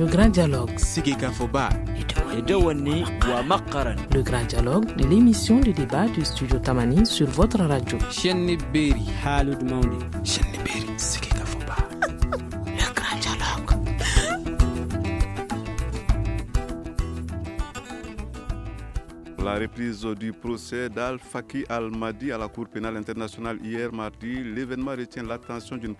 Le grand dialogue. Sigika Foba. Edawani wa Makaran. Le grand dialogue de l'émission de débat du studio Tamani sur votre radio. Chenni Beri. Halud Mauni. Chenni Beri. Sigika Foba. Le grand dialogue. La reprise du procès d'Al-Faki Al-Mahdi à la Cour pénale internationale hier mardi, l'événement retient l'attention d'une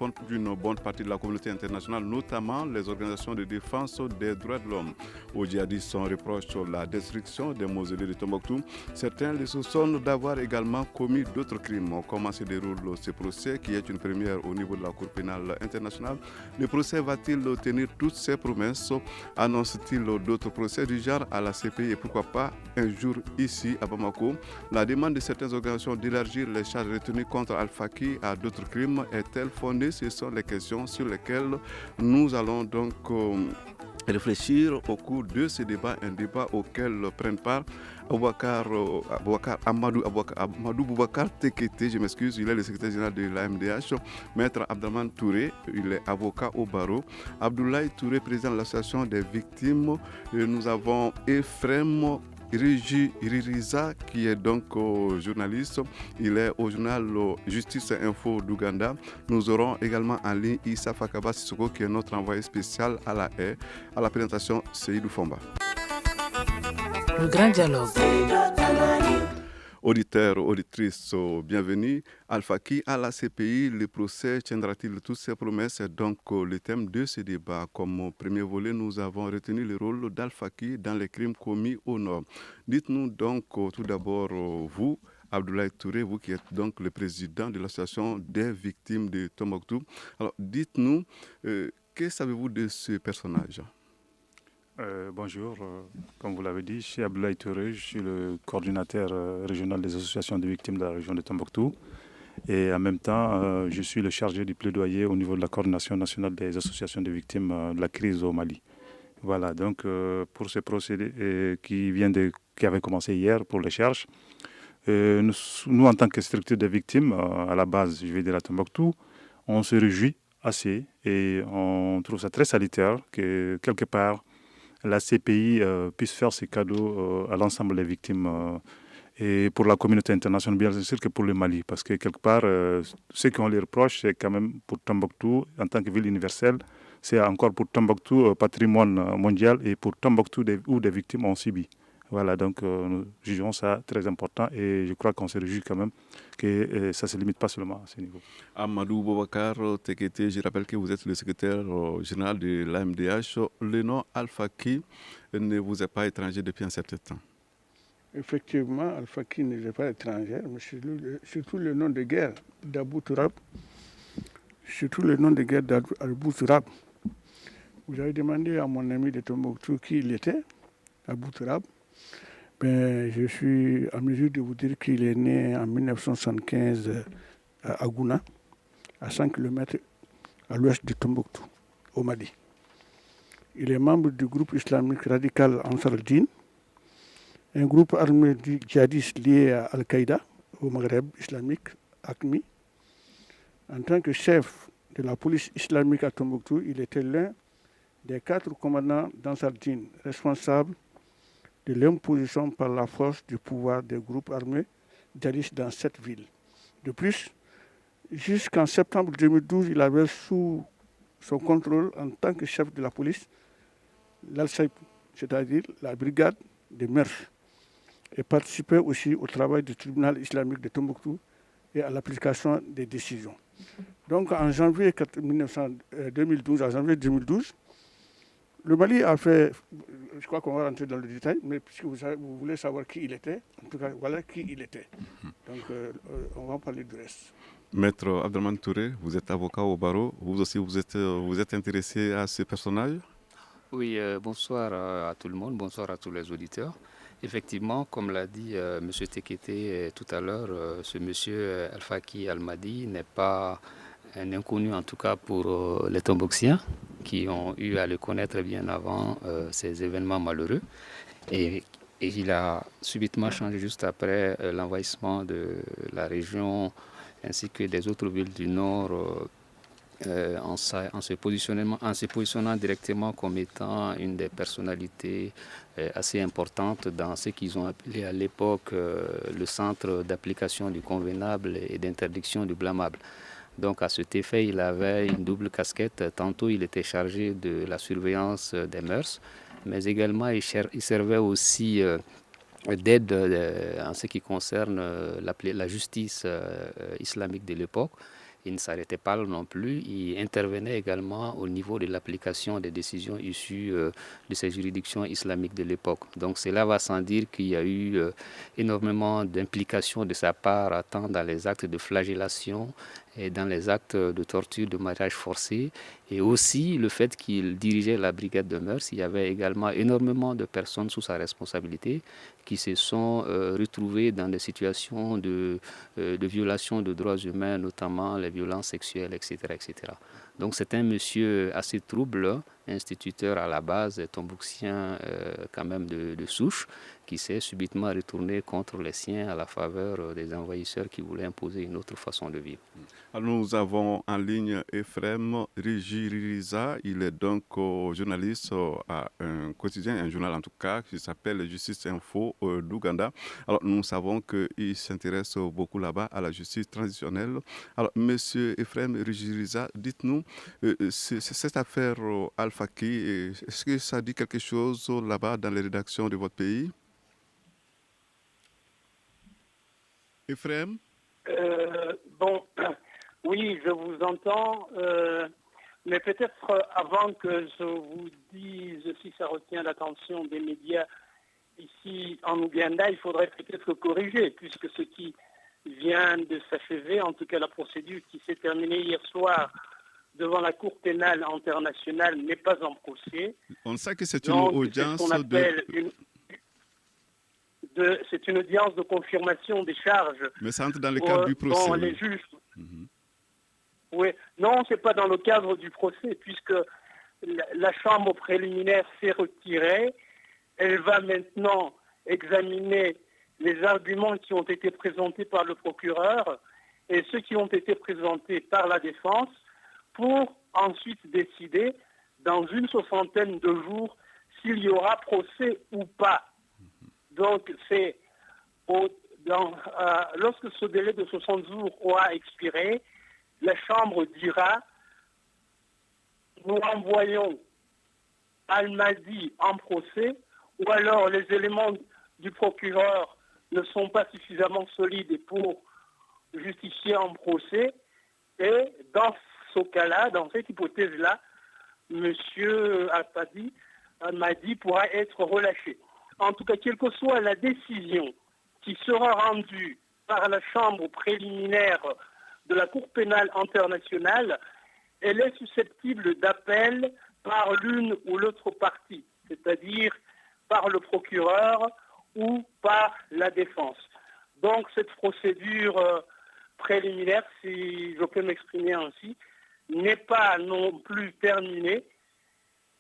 bonne partie de la communauté internationale, notamment les organisations de défense des droits de l'homme. Aux djihadistes, on reproche la destruction des mausolées de Tombouctou. Certains les soupçonnent d'avoir également commis d'autres crimes. Comment se déroule ce procès, qui est une première au niveau de la Cour pénale internationale? Le procès va-t-il tenir toutes ses promesses? Annonce-t-il d'autres procès du genre à la CPI et pourquoi pas un jour ici à Bamako? La demande de certaines organisations d'élargir les charges retenues contre Al-Faki à d'autres crimes est-elle fondée? Ce sont les questions sur lesquelles nous allons donc réfléchir au cours de ce débat, un débat auquel prennent part Amadou Boubacar Tekete, je m'excuse, il est le secrétaire général de l'AMDH, Maître Abdelman Touré, il est avocat au barreau, Abdoulaye Touré, président de l'association des victimes, et nous avons Ephraim Ririza, qui est donc journaliste, il est au journal Justice Info d'Ouganda. Nous aurons également en ligne Issa Fakaba Sissoko, qui est notre envoyé spécial à la haie. À la présentation, Seydou Fomba. Le grand dialogue. Auditeurs, auditrices, bienvenue. Al-Faki à la CPI, le procès tiendra-t-il toutes ses promesses? C'est donc le thème de ce débat. Comme premier volet, nous avons retenu le rôle d'Al-Faki dans les crimes commis au Nord. Dites-nous donc tout d'abord, vous, Abdoulaye Touré, vous qui êtes donc le président de l'association des victimes de Tombouctou. Alors, dites-nous, que savez-vous de ce personnage? Bonjour, comme vous l'avez dit, je suis Abdoulaye Touré, je suis le coordinateur régional des associations de victimes de la région de Tombouctou et en même temps je suis le chargé du plaidoyer au niveau de la coordination nationale des associations de victimes de la crise au Mali. Voilà, donc pour ce procédé qui avait commencé hier pour les charges, nous en tant que structure de victimes, à la base, je vais dire à Tombouctou, on se réjouit assez et on trouve ça très salutaire que quelque part la CPI puisse faire ces cadeaux à l'ensemble des victimes et pour la communauté internationale, bien sûr que pour le Mali. Parce que quelque part, ce qu'on les reproche, c'est quand même pour Tombouctou, en tant que ville universelle, c'est encore pour Tombouctou patrimoine mondial et pour Tombouctou où des victimes ont subi. Voilà, donc nous jugeons ça très important et je crois qu'on se réjouit quand même que ça ne se limite pas seulement à ce niveau. Amadou Boubacar Tekete, je rappelle que vous êtes le secrétaire général de l'AMDH. Le nom Al-Faki ne vous est pas étranger depuis un certain temps. Effectivement, Al-Faki ne est pas étranger, mais surtout le nom de guerre d'Abou Tourab. Surtout le nom de guerre d'Abou Tourab. Vous avez demandé à mon ami de Tombouctou qui il était, Abou Tourab. Ben, je suis en mesure de vous dire qu'il est né en 1975 à Agouna, à 100 km à l'ouest de Tombouctou, au Mali. Il est membre du groupe islamique radical Ansar al-Din, un groupe armé djihadiste lié à Al-Qaïda, au Maghreb islamique, AQMI. En tant que chef de la police islamique à Tombouctou, il était l'un des 4 commandants d'Ansar al-Din responsables de l'imposition par la force du pouvoir des groupes armés djihadistes dans cette ville. De plus, jusqu'en septembre 2012, il avait sous son contrôle en tant que chef de la police l'Al-Saïb, c'est-à-dire la brigade de Merch, et participait aussi au travail du tribunal islamique de Tombouctou et à l'application des décisions. Donc en janvier 2012, le Mali a fait, je crois qu'on va rentrer dans le détail, mais puisque vous voulez savoir qui il était, en tout cas, voilà qui il était. Donc, on va parler du reste. Maître Abdelman Touré, vous êtes avocat au barreau. Vous aussi, vous êtes intéressé à ce personnage? Oui, bonsoir à tout le monde, bonsoir à tous les auditeurs. Effectivement, comme l'a dit M. Tekete tout à l'heure, ce monsieur Al-Faki Al-Mahdi n'est pas un inconnu, en tout cas pour les Tombouctiens, qui ont eu à le connaître bien avant ces événements malheureux. Et il a subitement changé juste après l'envahissement de la région ainsi que des autres villes du nord en se positionnant directement comme étant une des personnalités assez importantes dans ce qu'ils ont appelé à l'époque le centre d'application du convenable et d'interdiction du blâmable. Donc à cet effet, il avait une double casquette. Tantôt, il était chargé de la surveillance des mœurs, mais également il servait aussi d'aide en ce qui concerne la justice islamique de l'époque. Il ne s'arrêtait pas là non plus, il intervenait également au niveau de l'application des décisions issues de ces juridictions islamiques de l'époque. Donc cela va sans dire qu'il y a eu énormément d'implications de sa part, tant dans les actes de flagellation et dans les actes de torture, de mariage forcé, et aussi le fait qu'il dirigeait la brigade de mœurs. Il y avait également énormément de personnes sous sa responsabilité qui se sont retrouvées dans des situations de violation de droits humains, notamment les violences sexuelles, etc., etc. Donc c'est un monsieur assez trouble, instituteur à la base, tombouctien quand même de souche, qui s'est subitement retourné contre les siens à la faveur des envahisseurs qui voulaient imposer une autre façon de vivre. Alors, nous avons en ligne Ephrem Rigiriza. Il est donc journaliste à un quotidien, un journal en tout cas, qui s'appelle Justice Info d'Ouganda. Alors, nous savons qu'il s'intéresse beaucoup là-bas à la justice transitionnelle. Alors, monsieur Ephrem Rigiriza, dites-nous, cette affaire Al-Faki, est-ce que ça dit quelque chose là-bas dans les rédactions de votre pays? Ephrem? Oui, je vous entends, mais peut-être avant que je vous dise si ça retient l'attention des médias ici en Ouganda, il faudrait peut-être corriger, puisque ce qui vient de s'achever, en tout cas la procédure qui s'est terminée hier soir devant la Cour pénale internationale n'est pas en procès. On sait que c'est une audience c'est une audience de confirmation des charges. Mais ça entre dans le cadre du procès. Bon, les juges. Oui, non, c'est pas dans le cadre du procès, puisque la chambre préliminaire s'est retirée. Elle va maintenant examiner les arguments qui ont été présentés par le procureur et ceux qui ont été présentés par la défense pour ensuite décider dans une 60aine de jours s'il y aura procès ou pas. Donc, c'est lorsque ce délai de 60 jours aura expiré, la Chambre dira « nous renvoyons Al-Mahdi en procès » ou alors les éléments du procureur ne sont pas suffisamment solides pour justifier un procès. Et dans ce cas-là, dans cette hypothèse-là, M. Al-Mahdi pourra être relâché. En tout cas, quelle que soit la décision qui sera rendue par la chambre préliminaire de la Cour pénale internationale, elle est susceptible d'appel par l'une ou l'autre partie, c'est-à-dire par le procureur ou par la défense. Donc cette procédure préliminaire, si je peux m'exprimer ainsi, n'est pas non plus terminée.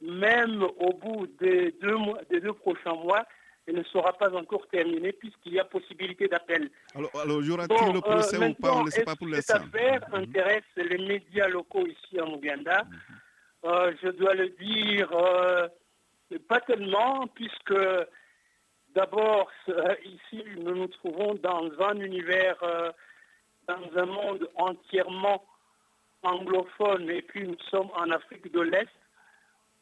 Même au bout des deux prochains mois, elle ne sera pas encore terminée puisqu'il y a possibilité d'appel. Alors y aura-t-il le procès ou pas? On ne sait pas pour l'instant. Cette affaire intéresse les médias locaux ici en Ouganda. Je dois le dire, pas tellement, puisque d'abord, ici, nous nous trouvons dans un univers, dans un monde entièrement anglophone, et puis nous sommes en Afrique de l'Est,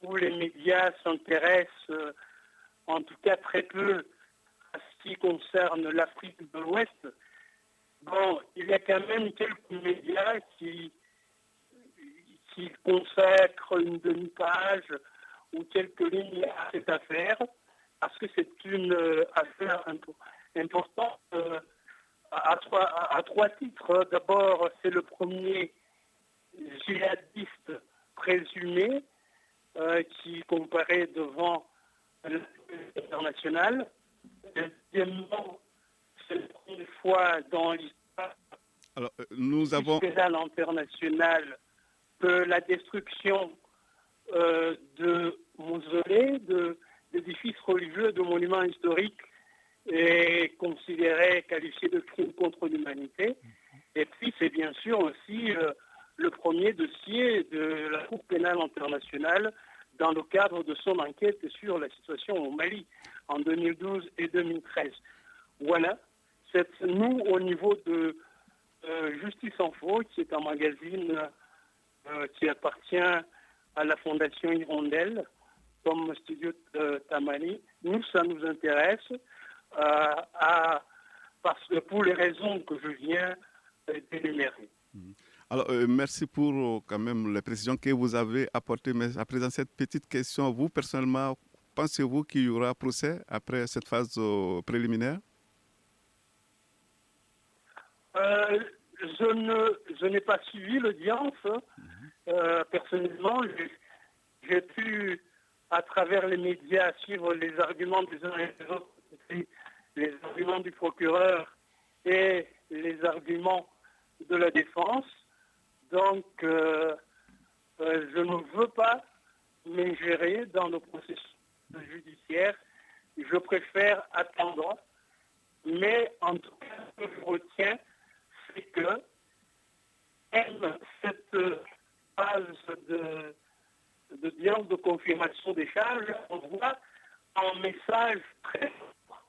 où les médias s'intéressent, en tout cas très peu, à ce qui concerne l'Afrique de l'Ouest. Bon, il y a quand même quelques médias qui consacrent une demi-page ou quelques lignes à cette affaire, parce que c'est une affaire importante à trois titres. D'abord, c'est le premier djihadiste présumé qui comparaît devant l'international. Deuxièmement, c'est la première fois dans l'histoire pénale internationale que la destruction de mausolées, d'édifices religieux, de monuments historiques est considérée, qualifiée de crime contre l'humanité. Et puis, c'est bien sûr aussi le premier dossier de la Cour pénale internationale dans le cadre de son enquête sur la situation au Mali en 2012 et 2013. Voilà, nous au niveau de Justice Info, qui est un magazine qui appartient à la Fondation Hirondelle, comme Studio Tamani, ça nous intéresse parce que pour les raisons que je viens d'énumérer. Alors, merci pour quand même les précisions que vous avez apportées. Mais à présent, cette petite question, vous personnellement, pensez-vous qu'il y aura procès après cette phase préliminaire? Je n'ai pas suivi l'audience. Personnellement, j'ai pu, à travers les médias, suivre les arguments des uns et des autres, les arguments du procureur et les arguments de la défense. Donc, je ne veux pas m'ingérer dans le processus judiciaire. Je préfère attendre. Mais en tout cas, ce que je retiens, c'est que cette phase de dialogue de confirmation des charges envoie un message très fort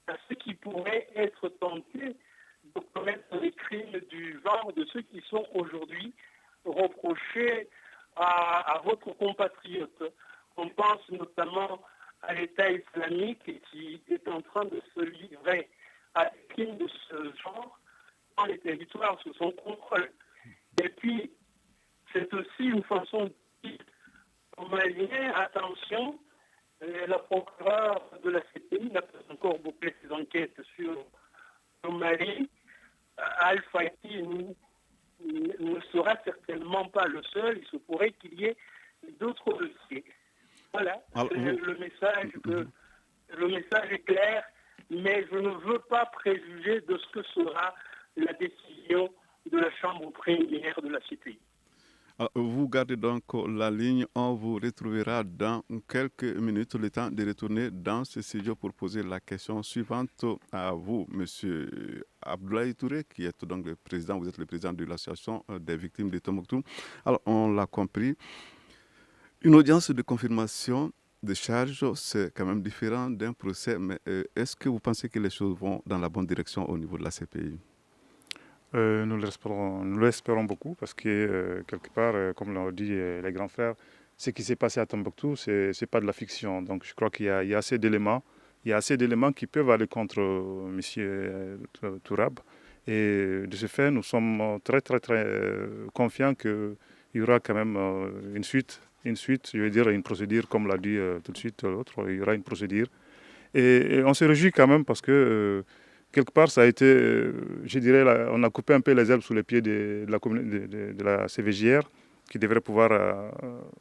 à ceux qui pourraient être tentés de commettre des crimes du genre de ceux qui sont aujourd'hui reprochés à votre compatriote. On pense notamment à l'État islamique qui est en train de se livrer à des crimes de ce genre dans les territoires sous son contrôle. Et puis, c'est aussi une façon de dire aux Maliens, attention, la procureure de la CPI n'a pas encore bouclé ses enquêtes sur le Mali. Al-Faki ne sera certainement pas le seul. Il se pourrait qu'il y ait d'autres dossiers. Voilà, le message est clair, mais je ne veux pas préjuger de ce que sera la décision de la Chambre préliminaire de la CPI. Vous gardez donc la ligne, on vous retrouvera dans quelques minutes, le temps de retourner dans ce studio pour poser la question suivante à vous, M. Abdoulaye Touré, qui est donc le président, vous êtes le président de l'association des victimes de Tombouctou. Alors, on l'a compris, une audience de confirmation de charges, c'est quand même différent d'un procès, mais est-ce que vous pensez que les choses vont dans la bonne direction au niveau de la CPI? Nous l'espérons beaucoup parce que, quelque part, comme l'ont dit les grands frères, ce qui s'est passé à Tombouctou, ce n'est pas de la fiction. Donc je crois qu'il y a assez d'éléments. Il y a assez d'éléments qui peuvent aller contre M. Tourab. Et de ce fait, nous sommes très, très, très confiants qu'il y aura quand même une suite, je veux dire une procédure, comme l'a dit tout de suite l'autre, il y aura une procédure. Et on se réjouit quand même parce que quelque part, ça a été, je dirais, on a coupé un peu les herbes sous les pieds de la CVJR, qui devrait pouvoir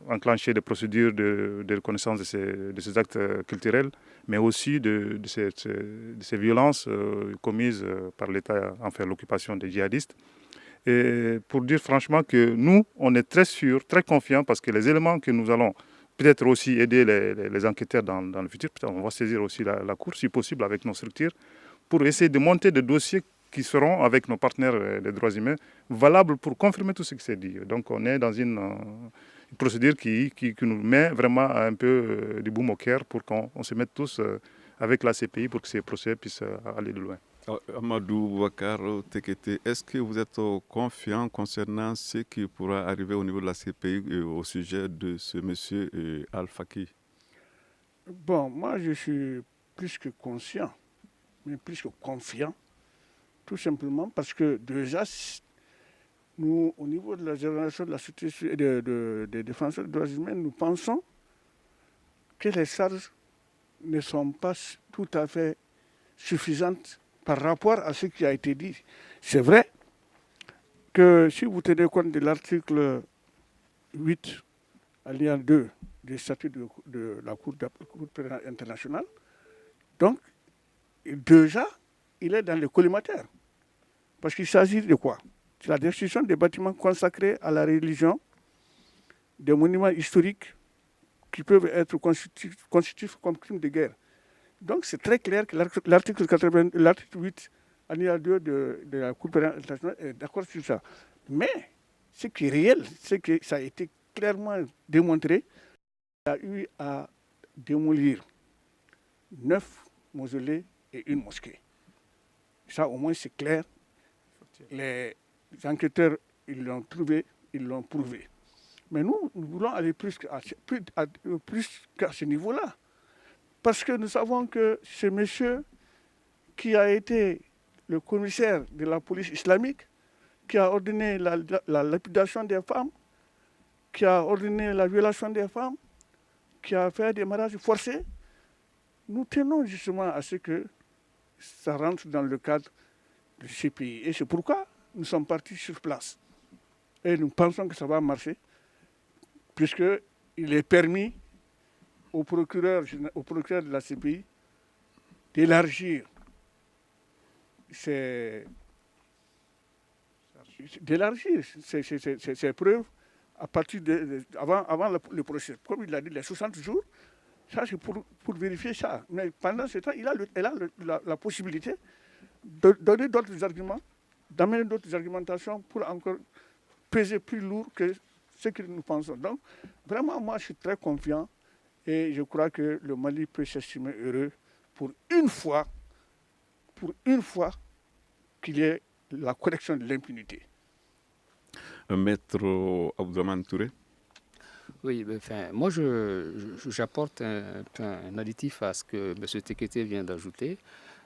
enclencher des procédures de reconnaissance de ces actes culturels, mais aussi de ces violences commises par l'État envers l'occupation des djihadistes. Et pour dire franchement que nous, on est très sûrs, très confiants, parce que les éléments que nous allons peut-être aussi aider les enquêteurs dans le futur, peut-être on va saisir aussi la Cour, si possible, avec nos structures, pour essayer de monter des dossiers qui seront, avec nos partenaires des droits humains, valables pour confirmer tout ce qui s'est dit. Donc on est dans une procédure qui nous met vraiment un peu du baume au cœur pour qu'on se mette tous avec la CPI pour que ces procès puissent aller de loin. Amadou Wakar Tekete, est-ce que vous êtes confiant concernant ce qui pourra arriver au niveau de la CPI au sujet de ce monsieur Al-Faki? Bon, moi je suis plus que conscient, mais plus que confiant, tout simplement parce que déjà, nous, au niveau de la génération de la société des défenseurs des droits humains, nous pensons que les charges ne sont pas tout à fait suffisantes par rapport à ce qui a été dit. C'est vrai que si vous tenez compte de l'article 8, alinéa 2 des statuts de la Cour pénale internationale, donc déjà, il est dans le collimateur. Parce qu'il s'agit de quoi? C'est la destruction des bâtiments consacrés à la religion, des monuments historiques qui peuvent être constitutifs comme crimes de guerre. Donc c'est très clair que l'article 8, alinéa 2 de la Cour pénale internationale est d'accord sur ça. Mais ce qui est réel, c'est que ça a été clairement démontré. Il a eu à démolir 9 mausolées et une mosquée. Ça, au moins, c'est clair. Les enquêteurs, ils l'ont trouvé, ils l'ont prouvé. Mais nous voulons aller plus qu'à ce niveau-là. Parce que nous savons que ce monsieur qui a été le commissaire de la police islamique, qui a ordonné la lapidation des femmes, qui a ordonné la violation des femmes, qui a fait des mariages forcés, nous tenons justement à ce que ça rentre dans le cadre du CPI. Et c'est pourquoi nous sommes partis sur place. Et nous pensons que ça va marcher, puisqu'il est permis au procureur de la CPI d'élargir ses preuves à partir avant le procès. Comme il a dit, les 60 jours, ça c'est pour vérifier ça. Mais pendant ce temps, elle a la possibilité de donner d'autres arguments, d'amener d'autres argumentations pour encore peser plus lourd que ce que nous pensons. Donc, vraiment, moi, je suis très confiant et je crois que le Mali peut s'estimer heureux pour une fois qu'il y ait la correction de l'impunité. Maître Abdourahmane Touré. Oui, moi j'apporte un additif à ce que M. Tekete vient d'ajouter.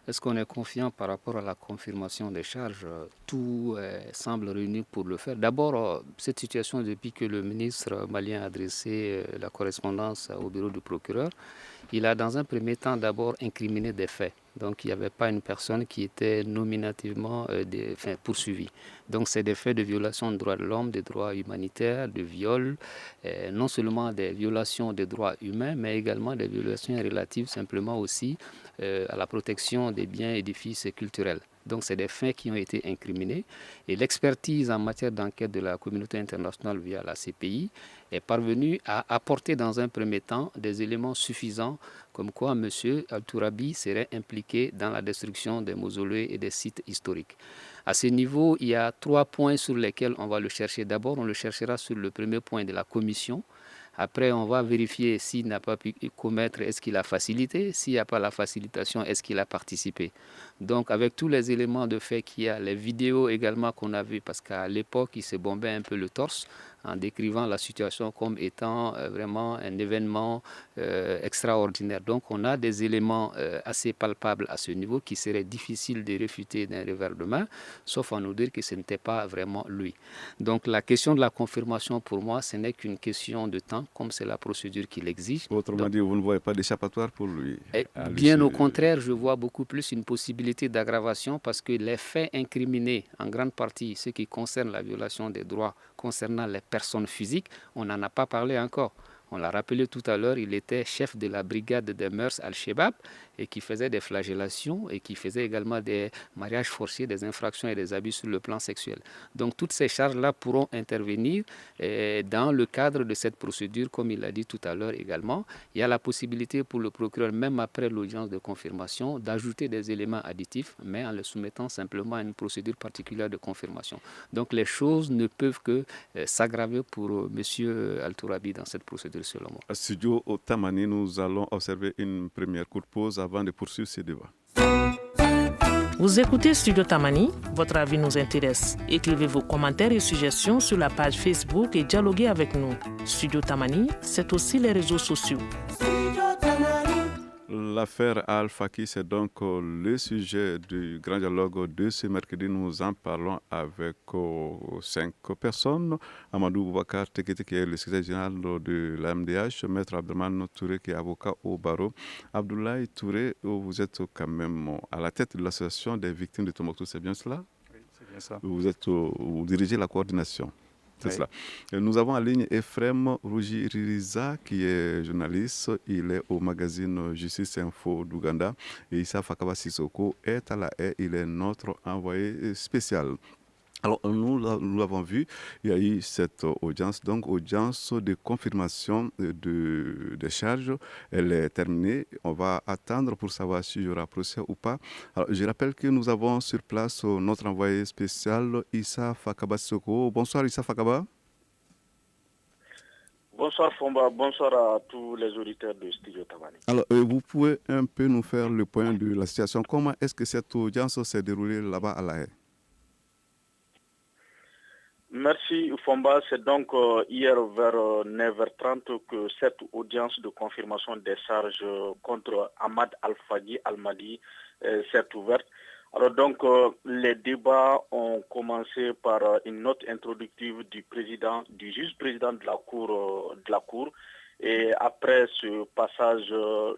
Est-ce qu'on est confiant par rapport à la confirmation des charges? Tout semble réuni pour le faire. D'abord, cette situation, depuis que le ministre malien a adressé la correspondance au bureau du procureur, il a dans un premier temps d'abord incriminé des faits. Donc il n'y avait pas une personne qui était nominativement poursuivie. Donc c'est des faits de violation des droits de l'homme, des droits humanitaires, de viol, non seulement des violations des droits humains, mais également des violations relatives simplement aussi à la protection des biens et édifices culturels. Donc c'est des faits qui ont été incriminés et l'expertise en matière d'enquête de la communauté internationale via la CPI est parvenue à apporter dans un premier temps des éléments suffisants comme quoi M. Al-Tourabi serait impliqué dans la destruction des mausolées et des sites historiques. À ce niveau, il y a 3 points sur lesquels on va le chercher. D'abord, on le cherchera sur le premier point de la commission. Après, on va vérifier s'il n'a pas pu commettre, est-ce qu'il a facilité? S'il n'y a pas la facilitation, est-ce qu'il a participé? Donc, avec tous les éléments de fait qu'il y a, les vidéos également qu'on a vues, parce qu'à l'époque, il se bombait un peu le torse en décrivant la situation comme étant vraiment un événement extraordinaire. Donc, on a des éléments assez palpables à ce niveau qui seraient difficiles de réfuter d'un revers de main, sauf à nous dire que ce n'était pas vraiment lui. Donc, la question de la confirmation, pour moi, ce n'est qu'une question de temps, comme c'est la procédure qui l'exige. Autrement dit, vous ne voyez pas d'échappatoire pour lui? Bien au contraire, je vois beaucoup plus une possibilité d'aggravation parce que les faits incriminés, en grande partie, ce qui concerne la violation des droits concernant les personnes physiques, on n'en a pas parlé encore. On l'a rappelé tout à l'heure, il était chef de la brigade des mœurs Al-Shebab et qui faisait des flagellations et qui faisait également des mariages forcés, des infractions et des abus sur le plan sexuel. Donc toutes ces charges-là pourront intervenir dans le cadre de cette procédure, comme il l'a dit tout à l'heure également. Il y a la possibilité pour le procureur, même après l'audience de confirmation, d'ajouter des éléments additifs, mais en le soumettant simplement à une procédure particulière de confirmation. Donc les choses ne peuvent que s'aggraver pour M. Al-Tourabi dans cette procédure. À Studio Tamani, nous allons observer une première courte pause avant de poursuivre ce débat. Vous écoutez Studio Tamani, votre avis nous intéresse. Écrivez vos commentaires et suggestions sur la page Facebook et dialoguez avec nous. Studio Tamani, c'est aussi les réseaux sociaux. L'affaire Al-Faki, c'est donc le sujet du grand dialogue de ce mercredi. Nous en parlons avec 5 personnes. Amadou Boubacar Tekete, qui est le secrétaire général de l'AMDH, Maître Abdourahmane Touré, qui est avocat au barreau. Abdoulaye Touré, vous êtes quand même à la tête de l'association des victimes de Tombouctou, c'est bien cela? Oui, c'est bien ça. Vous dirigez la coordination. C'est cela. Oui. Nous avons en ligne Ephrem Rougiririza, qui est journaliste. Il est au magazine Justice Info d'Ouganda. Et Issa Fakaba Sissoko est à la haie. Il est notre envoyé spécial. Alors, nous l'avons vu, il y a eu cette audience, donc audience de confirmation des charges. Elle est terminée. On va attendre pour savoir s'il y aura procès ou pas. Alors, je rappelle que nous avons sur place notre envoyé spécial, Issa Fakaba Soko. Bonsoir, Issa Fakaba. Bonsoir Fomba, bonsoir à tous les auditeurs de Studio Tamani. Alors, vous pouvez un peu nous faire le point de la situation. Comment est-ce que cette audience s'est déroulée là-bas à La Haye? Merci Fomba, c'est donc hier vers 9h30 que cette audience de confirmation des charges contre Ahmad Al-Faki Al-Mahdi s'est ouverte. Alors donc les débats ont commencé par une note introductive du juge président de la cour, et après ce passage,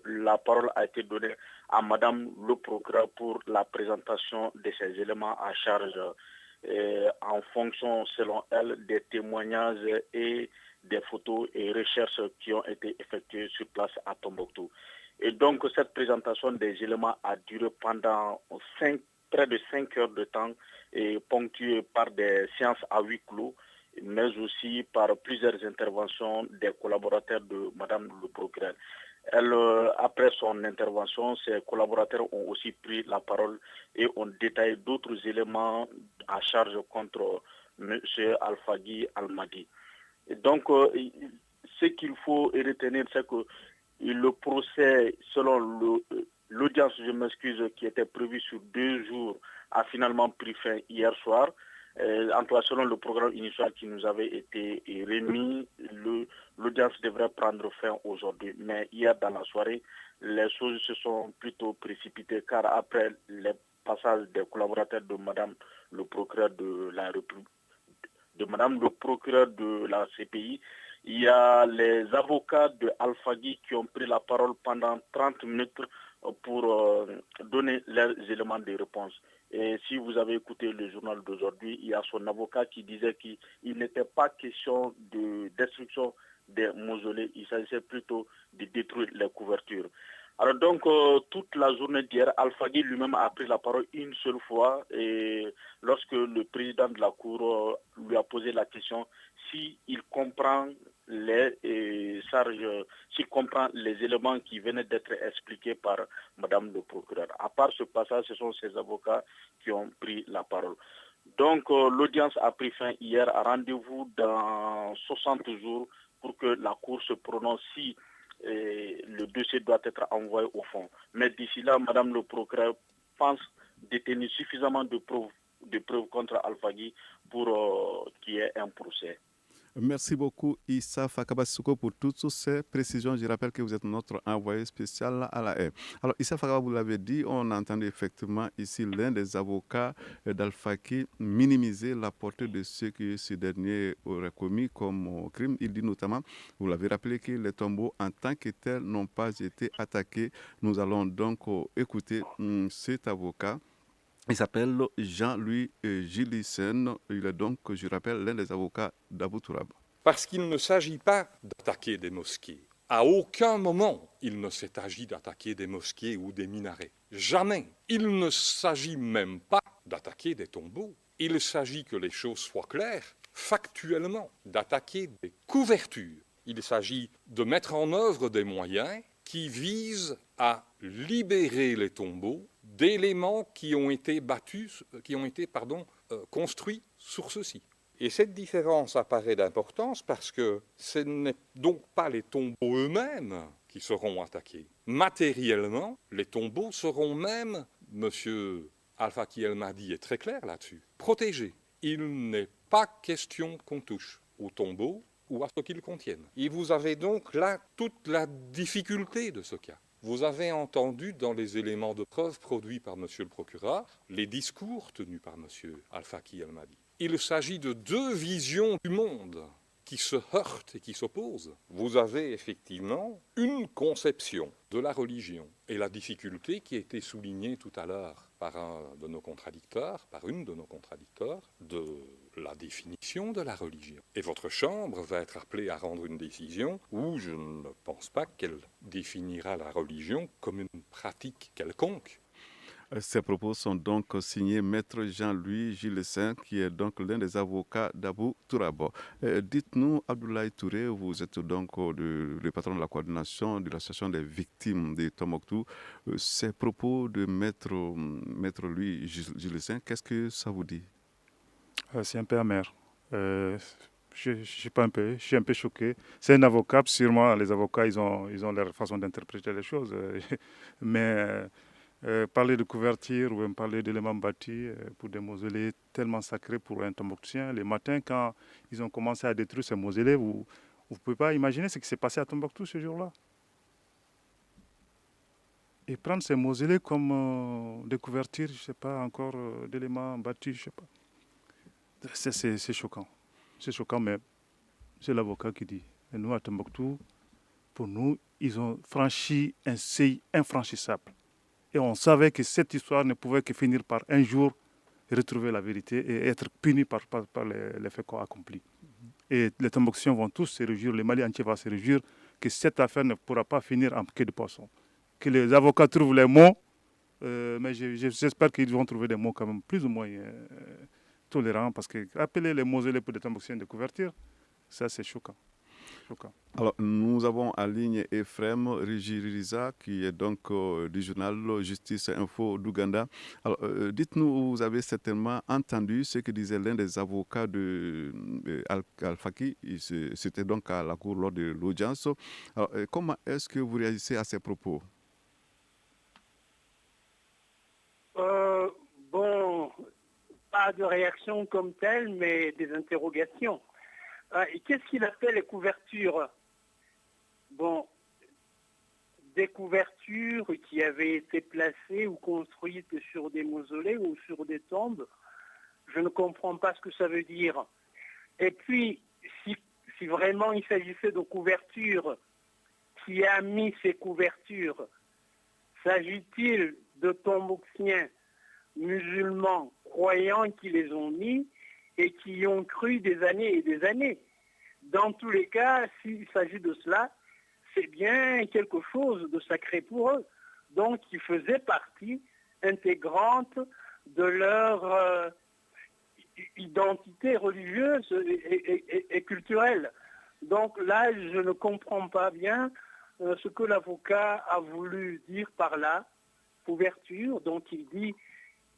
la parole a été donnée à Madame le procureur pour la présentation de ces éléments à charge. En fonction, selon elle, des témoignages et des photos et recherches qui ont été effectuées sur place à Tombouctou. Et donc, cette présentation des éléments a duré pendant près de 5 heures de temps, et ponctuée par des séances à huis clos, mais aussi par plusieurs interventions des collaborateurs de Madame le procureur. Elle, après son intervention, ses collaborateurs ont aussi pris la parole et ont détaillé d'autres éléments à charge contre M. Al-Faki Al-Mahdi. Et donc, ce qu'il faut retenir, c'est que le procès, selon l'audience, qui était prévue sur 2 jours, a finalement pris fin hier soir. En tout cas, selon le programme initial qui nous avait été remis, l'audience devrait prendre fin aujourd'hui. Mais hier, dans la soirée, les choses se sont plutôt précipitées, car après le passage des collaborateurs de Madame le procureur de la République, de Madame le procureur de la CPI, il y a les avocats de Al-Faki qui ont pris la parole pendant 30 minutes pour donner leurs éléments de réponse. Et si vous avez écouté le journal d'aujourd'hui, il y a son avocat qui disait qu'il n'était pas question de destruction des mausolées, il s'agissait plutôt de détruire les couvertures. Alors donc, toute la journée d'hier, Al-Faki lui-même a pris la parole une seule fois, et lorsque le président de la Cour lui a posé la question s'il comprend les charges, s'il comprend les éléments qui venaient d'être expliqués par Madame le procureur. À part ce passage, ce sont ses avocats qui ont pris la parole. Donc, l'audience a pris fin hier, à rendez-vous dans 60 jours pour que la Cour se prononce si le dossier doit être envoyé au fond. Mais d'ici là, Madame le procureur pense détenir suffisamment de preuves contre Al-Faki pour qu'il y ait un procès. Merci beaucoup Issa Fakaba Soko pour toutes ces précisions. Je rappelle que vous êtes notre envoyé spécial à La Haye. Alors Issa Fakaba, vous l'avez dit, on a entendu effectivement ici l'un des avocats d'Al-Faki minimiser la portée de ce que ce dernier aurait commis comme crime. Il dit notamment, vous l'avez rappelé, que les tombeaux en tant que tels n'ont pas été attaqués. Nous allons donc écouter cet avocat. Il s'appelle Jean-Louis Gillissen. Il est donc, je rappelle, l'un des avocats d'Abou Tourab. Parce qu'il ne s'agit pas d'attaquer des mosquées. À aucun moment, il ne s'est agi d'attaquer des mosquées ou des minarets. Jamais. Il ne s'agit même pas d'attaquer des tombeaux. Il s'agit, que les choses soient claires, factuellement, d'attaquer des couvertures. Il s'agit de mettre en œuvre des moyens qui visent à libérer les tombeaux d'éléments qui ont été construits sur ceux-ci. Et cette différence apparaît d'importance parce que ce n'est donc pas les tombeaux eux-mêmes qui seront attaqués. Matériellement, les tombeaux seront même, M. Al-Faki Al-Mahdi est très clair là-dessus, protégés. Il n'est pas question qu'on touche aux tombeaux ou à ce qu'ils contiennent. Et vous avez donc là toute la difficulté de ce cas. Vous avez entendu dans les éléments de preuve produits par M. le procureur les discours tenus par M. Al-Faki Al-Mahdi. Il s'agit de 2 visions du monde qui se heurtent et qui s'opposent. Vous avez effectivement une conception de la religion et la difficulté qui a été soulignée tout à l'heure par une de nos contradicteurs, de la définition de la religion. Et votre Chambre va être appelée à rendre une décision où je ne pense pas qu'elle définira la religion comme une pratique quelconque. Ces propos sont donc signés Maître Jean-Louis Gilessin, qui est donc l'un des avocats d'Abou Tourabo. Dites-nous, Abdoulaye Touré, vous êtes donc le patron de la coordination de l'association des victimes de Tombouctou. Ces propos de Maître Louis Gilessin, qu'est-ce que ça vous dit? C'est un peu amer. Je suis un peu choqué. C'est un avocat, sûrement les avocats, ils ont leur façon d'interpréter les choses. Mais parler de couverture ou même parler d'éléments bâtis pour des mausolées tellement sacrés pour un Tombouctousien, les matins, quand ils ont commencé à détruire ces mausolées, vous ne pouvez pas imaginer ce qui s'est passé à Tombouctou ce jour-là. Et prendre ces mausolées comme des couvertures, je ne sais pas, encore d'éléments bâtis, je ne sais pas. C'est choquant. C'est choquant, mais c'est l'avocat qui dit. Et nous, à Tombouctou, pour nous, ils ont franchi un seuil infranchissable. Et on savait que cette histoire ne pouvait que finir par un jour retrouver la vérité et être puni par les faits qu'on accomplit. Et les Tombouctoutiens vont tous se réjouir, le Mali entier va se réjouir que cette affaire ne pourra pas finir en queue de poisson. Que les avocats trouvent les mots, mais j'espère qu'ils vont trouver des mots quand même plus ou moins tolérants, parce que appeler les mausolées pour des Tombouctoutiens de couverture, ça c'est choquant. Alors, nous avons en ligne Ephrem Rigiriza, qui est donc du journal Justice Info d'Ouganda. Alors, dites-nous, vous avez certainement entendu ce que disait l'un des avocats de Al-Faki. C'était donc à la cour lors de l'audience. Alors, comment est-ce que vous réagissez à ces propos? Bon, pas de réaction comme telle, mais des interrogations. Qu'est-ce qu'il appelle les couvertures? Bon, des couvertures qui avaient été placées ou construites sur des mausolées ou sur des tombes, je ne comprends pas ce que ça veut dire. Et puis, si vraiment il s'agissait de couvertures, qui a mis ces couvertures? S'agit-il de Tombouctiens musulmans croyants qui les ont mis et qui y ont cru des années et des années? Dans tous les cas, s'il s'agit de cela, c'est bien quelque chose de sacré pour eux. Donc, qui faisait partie intégrante de leur identité religieuse et culturelle. Donc là, je ne comprends pas bien ce que l'avocat a voulu dire par là, couverture. Donc il dit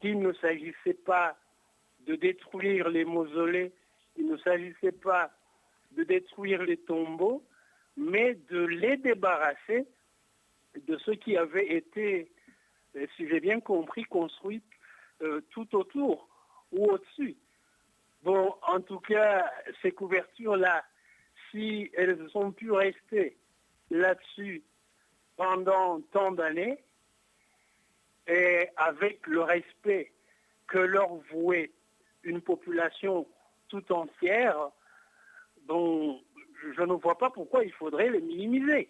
qu'il ne s'agissait pas de détruire les mausolées, il ne s'agissait pas de détruire les tombeaux, mais de les débarrasser de ce qui avait été, si j'ai bien compris, construit tout autour ou au-dessus. Bon, en tout cas, ces couvertures-là, si elles ont pu rester là-dessus pendant tant d'années, et avec le respect que leur vouait une population tout entière, dont je ne vois pas pourquoi il faudrait les minimiser.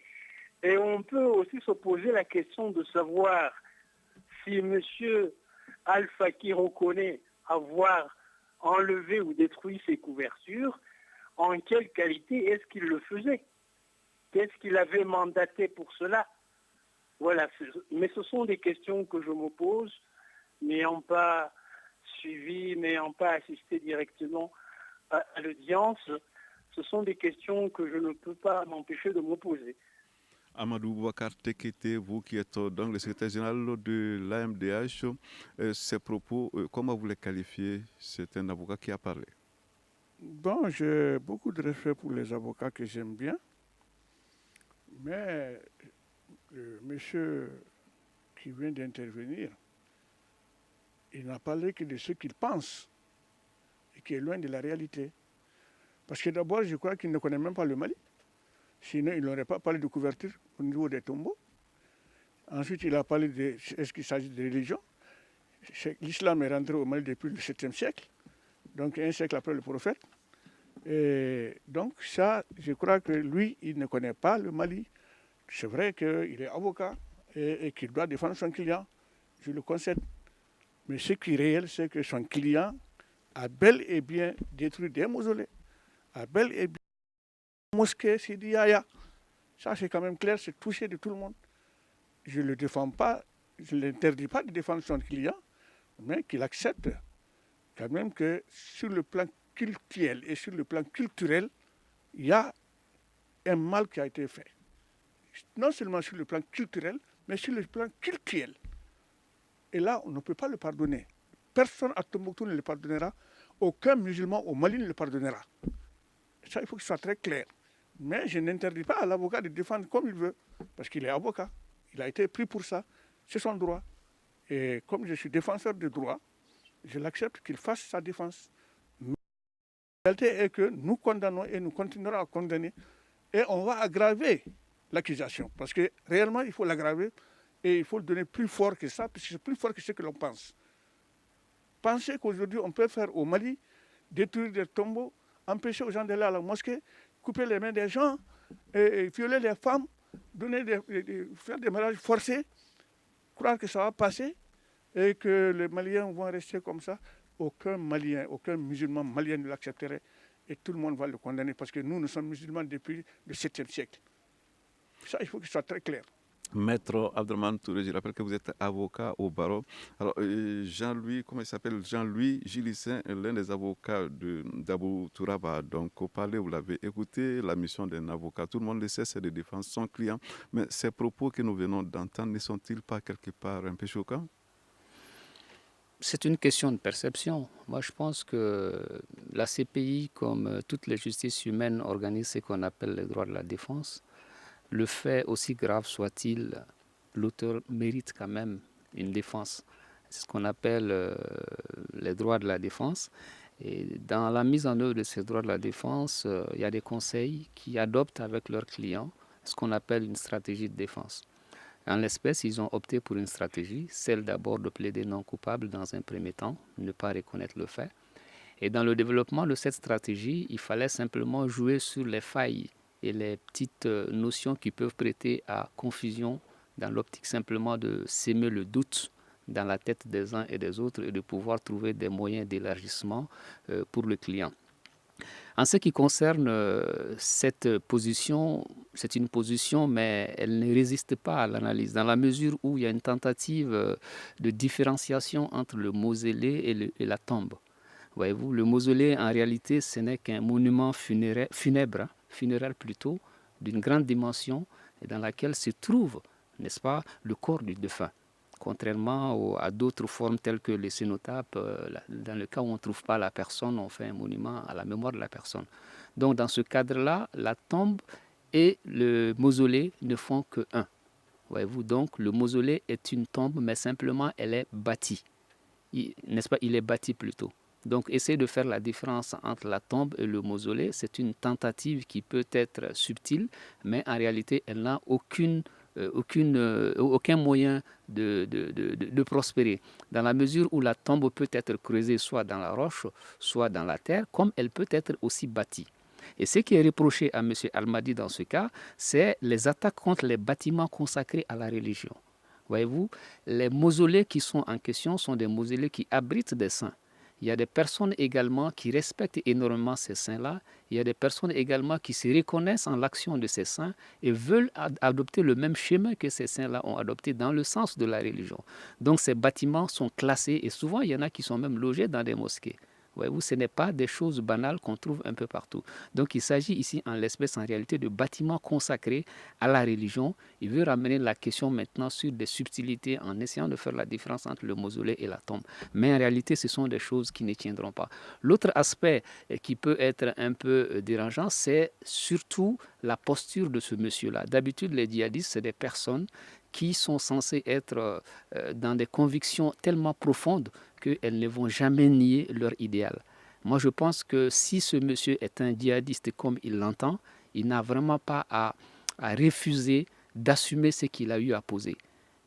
Et on peut aussi se poser la question de savoir si M. Al-Faki reconnaît avoir enlevé ou détruit ces couvertures, en quelle qualité est-ce qu'il le faisait? Qu'est-ce qu'il avait mandaté pour cela? Voilà, mais ce sont des questions que je me pose, n'ayant pas suivi, n'ayant pas assisté directement à l'audience. Ce sont des questions que je ne peux pas m'empêcher de me poser. Amadou Boubacar Tekete, vous qui êtes donc le secrétaire général de l'AMDH, ces propos, comment vous les qualifiez? C'est un avocat qui a parlé. Bon, j'ai beaucoup de respect pour les avocats que j'aime bien, mais le monsieur qui vient d'intervenir, il n'a parlé que de ce qu'il pense et qui est loin de la réalité. Parce que d'abord, je crois qu'il ne connaît même pas le Mali. Sinon, il n'aurait pas parlé de couverture au niveau des tombeaux. Ensuite, il a parlé de est-ce qu'il s'agit de religion. L'islam est rentré au Mali depuis le 7e siècle, donc un siècle après le prophète. Et donc ça, je crois que lui, il ne connaît pas le Mali. C'est vrai qu'il est avocat et qu'il doit défendre son client, je le concède. Mais ce qui est réel, c'est que son client a bel et bien détruit des mausolées, a bel et bien mosquée Sidi Yaya. Ça, c'est quand même clair, c'est touché de tout le monde. Je ne le défends pas, je ne l'interdis pas de défendre son client, mais qu'il accepte quand même que sur le plan culturel et sur le plan culturel, il y a un mal qui a été fait. Non seulement sur le plan culturel, mais sur le plan culturel. Et là, on ne peut pas le pardonner. Personne à Tombouctou ne le pardonnera. Aucun musulman au Mali ne le pardonnera. Ça, il faut que ce soit très clair. Mais je n'interdis pas à l'avocat de défendre comme il veut, parce qu'il est avocat. Il a été pris pour ça. C'est son droit. Et comme je suis défenseur de droit, je l'accepte qu'il fasse sa défense. Mais la réalité est que nous condamnons et nous continuerons à condamner. Et on va aggraver l'accusation. Parce que réellement, il faut l'aggraver et il faut le donner plus fort que ça, parce que c'est plus fort que ce que l'on pense. Pensez qu'aujourd'hui, on peut faire au Mali, détruire des tombeaux, empêcher aux gens d'aller à la mosquée, couper les mains des gens, et violer les femmes, faire des mariages forcés, croire que ça va passer et que les Maliens vont rester comme ça. Aucun Malien, aucun musulman malien ne l'accepterait et tout le monde va le condamner parce que nous sommes musulmans depuis le 7e siècle. Ça, il faut que ce soit très clair. Maître Abdelrahmane Touré, je rappelle que vous êtes avocat au barreau. Alors, Jean-Louis, comment il s'appelle? Jean-Louis Gilissin, l'un des avocats d'Abou Tourab a donc parlé, vous l'avez écouté, la mission d'un avocat. Tout le monde le sait, c'est de défendre son client. Mais ces propos que nous venons d'entendre ne sont-ils pas quelque part un peu choquants? C'est une question de perception. Moi, je pense que la CPI, comme toutes les justices humaines, organise ce qu'on appelle les droits de la défense. Le fait, aussi grave soit-il, l'auteur mérite quand même une défense. C'est ce qu'on appelle les droits de la défense. Et dans la mise en œuvre de ces droits de la défense, il y a des conseils qui adoptent avec leurs clients ce qu'on appelle une stratégie de défense. En l'espèce, ils ont opté pour une stratégie, celle d'abord de plaider non coupable dans un premier temps, ne pas reconnaître le fait. Et dans le développement de cette stratégie, il fallait simplement jouer sur les failles et les petites notions qui peuvent prêter à confusion dans l'optique simplement de s'aimer le doute dans la tête des uns et des autres et de pouvoir trouver des moyens d'élargissement pour le client. En ce qui concerne cette position, c'est une position, mais elle ne résiste pas à l'analyse, dans la mesure où il y a une tentative de différenciation entre le mausolée et la tombe. Voyez-vous, le mausolée, en réalité, ce n'est qu'un monument funéraire plutôt, d'une grande dimension, et dans laquelle se trouve, n'est-ce pas, le corps du défunt. Contrairement à d'autres formes telles que les cénotapes, dans le cas où on ne trouve pas la personne, on fait un monument à la mémoire de la personne. Donc dans ce cadre-là, la tombe et le mausolée ne font que un. Voyez-vous, donc le mausolée est une tombe, mais simplement elle est bâtie. N'est-ce pas, il est bâti plutôt. Donc essayer de faire la différence entre la tombe et le mausolée, c'est une tentative qui peut être subtile, mais en réalité, elle n'a aucun moyen de prospérer, dans la mesure où la tombe peut être creusée soit dans la roche, soit dans la terre, comme elle peut être aussi bâtie. Et ce qui est reproché à M. Almadi dans ce cas, c'est les attaques contre les bâtiments consacrés à la religion. Voyez-vous, les mausolées qui sont en question sont des mausolées qui abritent des saints. Il y a des personnes également qui respectent énormément ces saints-là. Il y a des personnes également qui se reconnaissent en l'action de ces saints et veulent adopter le même chemin que ces saints-là ont adopté dans le sens de la religion. Donc ces bâtiments sont classés et souvent il y en a qui sont même logés dans des mosquées. Voyez-vous, ce n'est pas des choses banales qu'on trouve un peu partout. Donc il s'agit ici en l'espèce en réalité de bâtiments consacrés à la religion. Il veut ramener la question maintenant sur des subtilités en essayant de faire la différence entre le mausolée et la tombe. Mais en réalité, ce sont des choses qui ne tiendront pas. L'autre aspect qui peut être un peu dérangeant, c'est surtout la posture de ce monsieur-là. D'habitude, les djihadistes, c'est des personnes qui sont censées être dans des convictions tellement profondes qu'elles ne vont jamais nier leur idéal. Moi, je pense que si ce monsieur est un djihadiste comme il l'entend, il n'a vraiment pas à refuser d'assumer ce qu'il a eu à poser.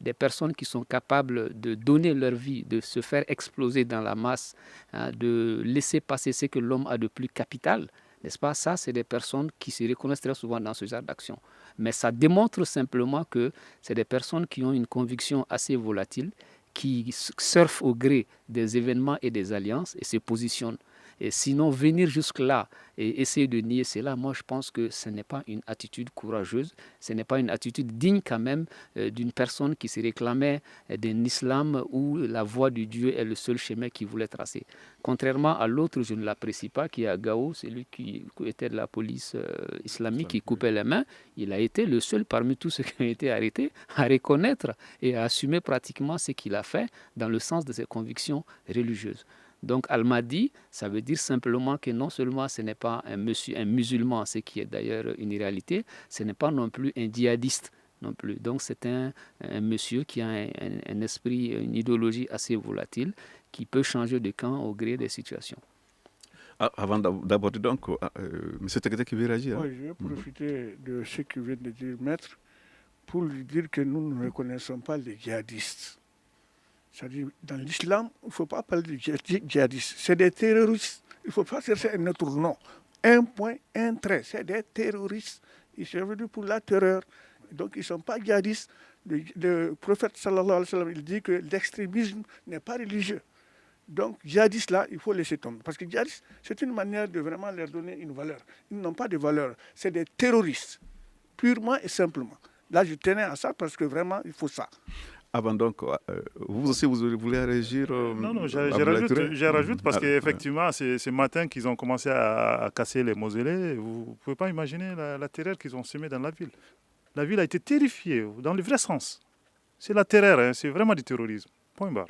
Des personnes qui sont capables de donner leur vie, de se faire exploser dans la masse, de laisser passer ce que l'homme a de plus capital, n'est-ce pas? Ça, c'est des personnes qui se reconnaissent très souvent dans ce genre d'action. Mais ça démontre simplement que c'est des personnes qui ont une conviction assez volatile, qui surfent au gré des événements et des alliances et se positionnent. Et sinon, venir jusque-là et essayer de nier cela, moi je pense que ce n'est pas une attitude courageuse, ce n'est pas une attitude digne quand même d'une personne qui se réclamait d'un islam où la voie du Dieu est le seul chemin qu'il voulait tracer. Contrairement à l'autre, je ne l'apprécie pas, qui est à Gao, celui qui était de la police islamique, qui coupait les mains. Il a été le seul parmi tous ceux qui ont été arrêtés à reconnaître et à assumer pratiquement ce qu'il a fait dans le sens de ses convictions religieuses. Donc Al-Mahdi, ça veut dire simplement que non seulement ce n'est pas un musulman, ce qui est d'ailleurs une réalité, ce n'est pas non plus un djihadiste non plus. Donc c'est un monsieur qui a un esprit, une idéologie assez volatile, qui peut changer de camp au gré des situations. Avant d'aborder donc, M. Tekete qui veut réagir. Oui, je vais profiter de ce que vient de dire Maître pour lui dire que nous ne reconnaissons pas les djihadistes. C'est-à-dire, dans l'islam, il ne faut pas parler de djihadistes. C'est des terroristes. Il ne faut pas chercher un autre nom. Un point, un trait. C'est des terroristes. Ils sont venus pour la terreur. Donc, ils ne sont pas djihadistes. Le prophète, sallallahu alayhi wa sallam, il dit que l'extrémisme n'est pas religieux. Donc, djihadistes, là, il faut laisser tomber. Parce que djihadistes, c'est une manière de vraiment leur donner une valeur. Ils n'ont pas de valeur. C'est des terroristes, purement et simplement. Là, je tenais à ça parce que vraiment, il faut ça. Avant donc, vous aussi, vous voulez réagir Non, je rajoute parce qu'effectivement, c'est ce matin qu'ils ont commencé à casser les mausolées. Vous ne pouvez pas imaginer la terreur qu'ils ont semée dans la ville. La ville a été terrifiée, dans le vrai sens. C'est la terreur, hein, c'est vraiment du terrorisme. Point barre.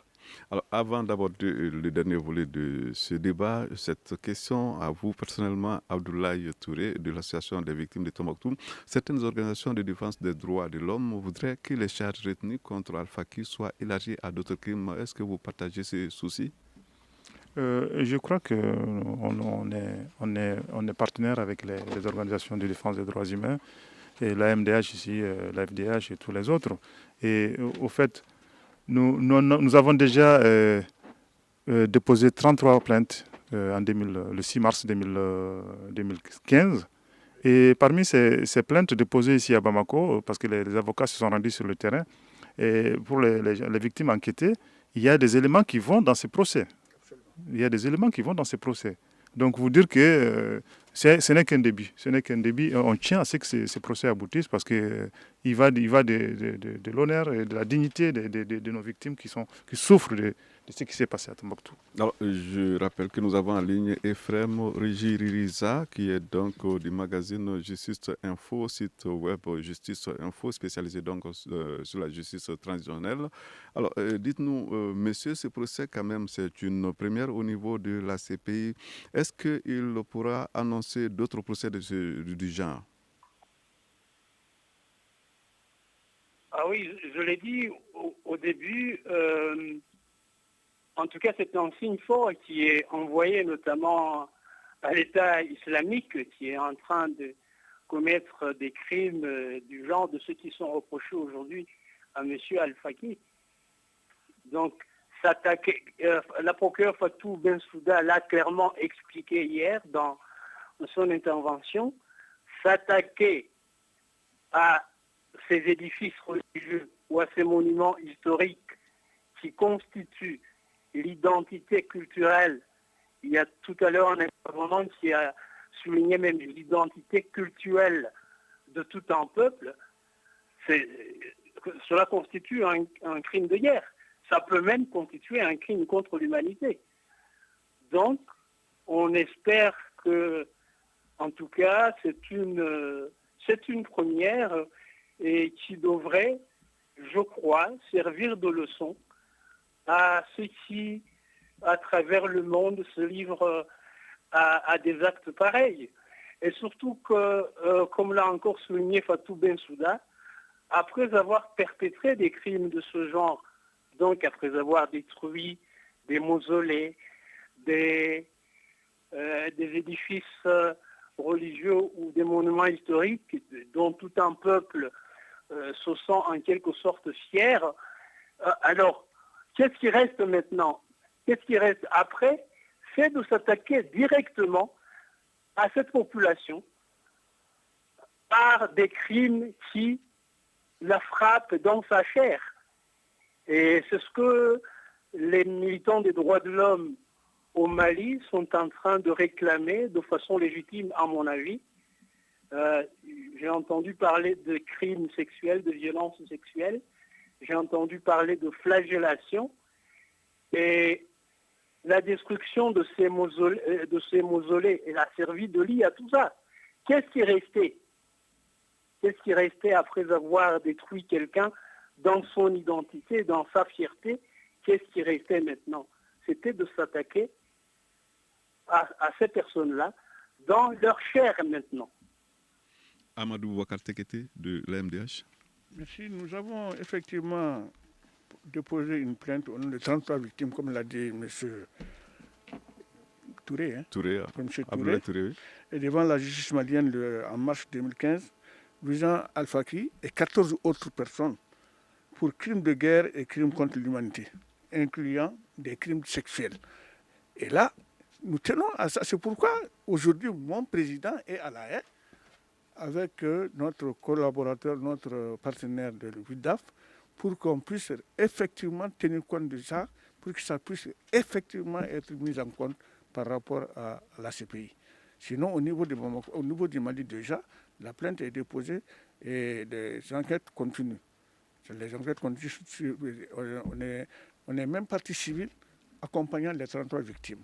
Alors, avant d'aborder le dernier volet de ce débat, cette question à vous personnellement, Abdoulaye Touré, de l'Association des victimes de Tombouctou. Certaines organisations de défense des droits de l'homme voudraient que les charges retenues contre Al-Faki soient élargies à d'autres crimes. Est-ce que vous partagez ces soucis? Je crois qu'on est partenaire avec les organisations de défense des droits humains, et la MDH ici, la FDH et tous les autres. Et au fait, nous avons déjà déposé 33 plaintes le 6 mars 2015. Et parmi ces plaintes déposées ici à Bamako, parce que les avocats se sont rendus sur le terrain, et pour les victimes enquêtées, il y a des éléments qui vont dans ces procès. Donc, vous dire que ce n'est qu'un début. On tient à ce que ces procès aboutissent parce qu'il va de l'honneur et de la dignité de nos victimes qui souffrent de ce qui s'est passé à Tombouctou. Alors, je rappelle que nous avons en ligne Ephrem Rigiriza, qui est donc du magazine Justice Info, site web Justice Info, spécialisé donc sur la justice transitionnelle. Alors, dites-nous, monsieur, ce procès, quand même, c'est une première au niveau de la CPI. Est-ce qu'il pourra annoncer d'autres procès du genre? Ah oui, je l'ai dit au début, en tout cas c'est un signe fort qui est envoyé notamment à l'État islamique qui est en train de commettre des crimes du genre de ceux qui sont reprochés aujourd'hui à M. Al-Faki. Donc, la procureure Fatou Bensouda l'a clairement expliqué hier dans son intervention, s'attaquer à ces édifices religieux ou à ces monuments historiques qui constituent l'identité culturelle. Il y a tout à l'heure un intervenant qui a souligné même l'identité culturelle de tout un peuple. Cela constitue un crime de guerre. Ça peut même constituer un crime contre l'humanité. Donc, on espère que, en tout cas, c'est une première et qui devrait, je crois, servir de leçon à ceux qui, à travers le monde, se livrent à des actes pareils. Et surtout que, comme l'a encore souligné Fatou Bensouda, après avoir perpétré des crimes de ce genre, donc après avoir détruit des mausolées, des édifices religieux ou des monuments historiques dont tout un peuple se sent en quelque sorte fier. Alors, qu'est-ce qui reste maintenant? Qu'est-ce qui reste après? C'est de s'attaquer directement à cette population par des crimes qui la frappent dans sa chair. Et c'est ce que les militants des droits de l'homme au Mali sont en train de réclamer de façon légitime, à mon avis. J'ai entendu parler de crimes sexuels, de violences sexuelles. J'ai entendu parler de flagellation. Et la destruction de ces mausolées, elle a servi de lit à tout ça. Qu'est-ce qui est resté? Qu'est-ce qui est resté après avoir détruit quelqu'un dans son identité, dans sa fierté? Qu'est-ce qui restait maintenant? C'était de s'attaquer à ces personnes-là dans leur chair maintenant. Amadou Boubacar Tekete de l'AMDH. Merci. Nous avons effectivement déposé une plainte au nom de 33 victimes, comme l'a dit M. Touré. Touré. Et devant la justice malienne en mars 2015, visant Al-Faki et 14 autres personnes pour crimes de guerre et crimes contre l'humanité, incluant des crimes sexuels. Et là, nous tenons à ça. C'est pourquoi aujourd'hui, mon président est à La Haye avec notre collaborateur, notre partenaire de l'UDAF, pour qu'on puisse effectivement tenir compte de ça, pour que ça puisse effectivement être mis en compte par rapport à la CPI. Sinon, au niveau du Mali déjà, la plainte est déposée et les enquêtes continuent. Les enquêtes continuent. On est même partie civile accompagnant les 33 victimes.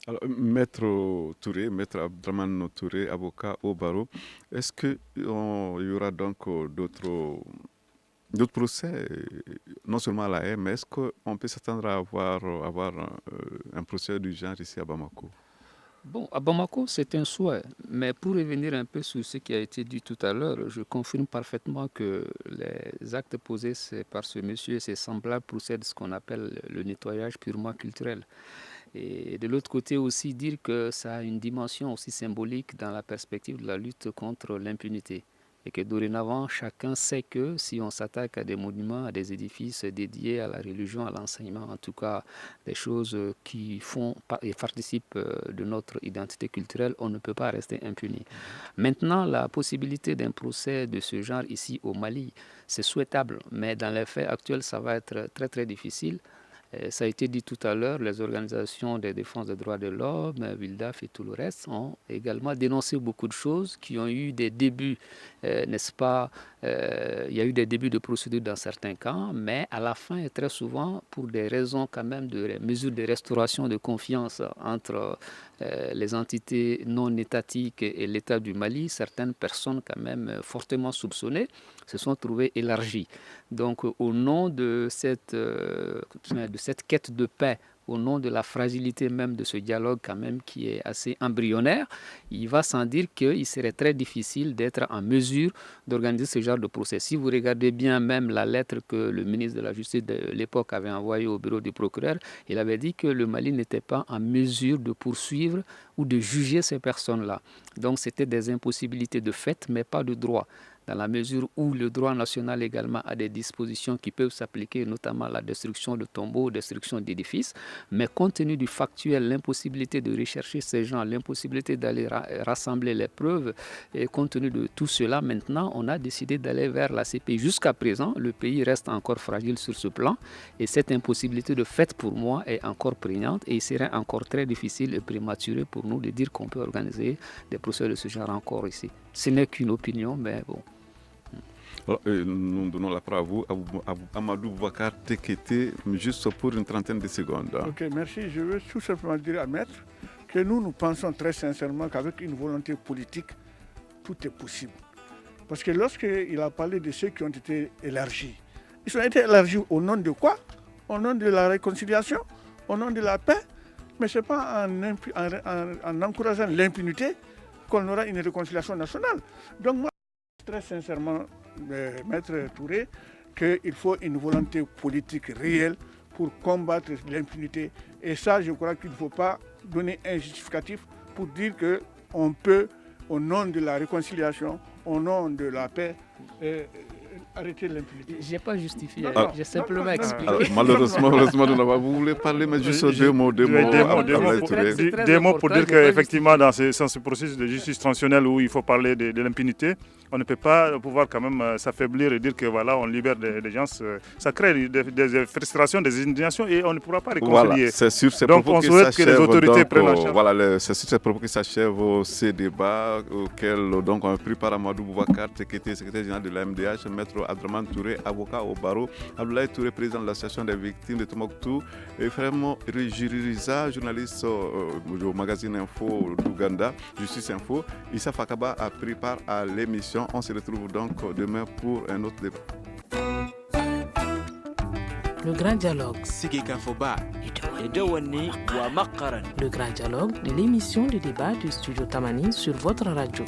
Alors, Maître Touré, Maître Abdraman Touré, avocat au barreau, est-ce qu'il y aura donc d'autres procès, non seulement à La Haye, mais est-ce qu'on peut s'attendre à avoir un procès du genre ici à Bamako? Bon, à Bamako, c'est un souhait. Mais pour revenir un peu sur ce qui a été dit tout à l'heure, je confirme parfaitement que les actes posés par ce monsieur et ses semblables procèdent ce qu'on appelle le nettoyage purement culturel. Et de l'autre côté aussi, dire que ça a une dimension aussi symbolique dans la perspective de la lutte contre l'impunité. Et que dorénavant, chacun sait que si on s'attaque à des monuments, à des édifices dédiés à la religion, à l'enseignement, en tout cas des choses qui font et participent de notre identité culturelle, on ne peut pas rester impuni. Maintenant, la possibilité d'un procès de ce genre ici au Mali, c'est souhaitable, mais dans les faits actuels, ça va être très très difficile. Ça a été dit tout à l'heure, les organisations de défense des droits de l'homme, Wildaf et tout le reste, ont également dénoncé beaucoup de choses qui ont eu des débuts, n'est-ce pas? Il y a eu des débuts de procédure dans certains cas, mais à la fin, et très souvent, pour des raisons quand même de mesures de restauration de confiance entre les entités non étatiques et l'État du Mali, certaines personnes quand même fortement soupçonnées se sont trouvées élargies. Donc au nom de cette quête de paix, au nom de la fragilité même de ce dialogue quand même qui est assez embryonnaire, il va sans dire qu'il serait très difficile d'être en mesure d'organiser ce genre de procès. Si vous regardez bien même la lettre que le ministre de la Justice de l'époque avait envoyée au bureau du procureur, il avait dit que le Mali n'était pas en mesure de poursuivre ou de juger ces personnes-là. Donc c'était des impossibilités de fait, mais pas de droit. Dans la mesure où le droit national également a des dispositions qui peuvent s'appliquer, notamment la destruction de tombeaux, destruction d'édifices, mais compte tenu du factuel, l'impossibilité de rechercher ces gens, l'impossibilité d'aller rassembler les preuves, et compte tenu de tout cela, maintenant, on a décidé d'aller vers la CPI. Jusqu'à présent, le pays reste encore fragile sur ce plan, et cette impossibilité de fait, pour moi, est encore prégnante, et il serait encore très difficile et prématuré pour nous de dire qu'on peut organiser des procès de ce genre encore ici. Ce n'est qu'une opinion, mais bon. Alors, nous donnons la parole à vous, Amadou Boubacar Tekete, juste pour une trentaine de secondes. Ok, merci. Je veux tout simplement dire à Maître que nous pensons très sincèrement qu'avec une volonté politique, tout est possible. Parce que lorsqu'il a parlé de ceux qui ont été élargis, ils ont été élargis au nom de quoi? Au nom de la réconciliation? Au nom de la paix? Mais ce n'est pas en encourageant l'impunité qu'on aura une réconciliation nationale. Donc moi, très sincèrement, Maître Touré, qu'il faut une volonté politique réelle pour combattre l'impunité. Et ça, je crois qu'il ne faut pas donner un justificatif pour dire qu'on peut, au nom de la réconciliation, au nom de la paix, arrêter l'impunité. Je n'ai pas justifié, Non, j'ai simplement expliqué. Alors, malheureusement, vous voulez parler, mais juste deux mots. Des mots pour dire qu'effectivement, dans ce processus de justice transitionnelle où il faut parler de l'impunité, on ne peut pas pouvoir quand même s'affaiblir et dire que voilà, on libère des gens. Ça crée des frustrations, des indignations et on ne pourra pas réconcilier. Voilà, c'est sur ces donc propos on souhaite que les autorités prennent en charge. Voilà, c'est sur ces propos que s'achèvent ces débats auxquels donc, on a pris par Amadou Boubacar, secrétaire général de la MDH, Maître Abdraman Touré, avocat au barreau, Abdoulaye Touré, président de l'association des victimes de Tombouctou, et vraiment Juririza, journaliste au magazine Info d'Ouganda, Justice Info. Issa Fakaba a pris part à l'émission. On se retrouve donc demain pour un autre débat. Le grand dialogue. Le grand dialogue de l'émission de débat du studio Tamani sur votre radio.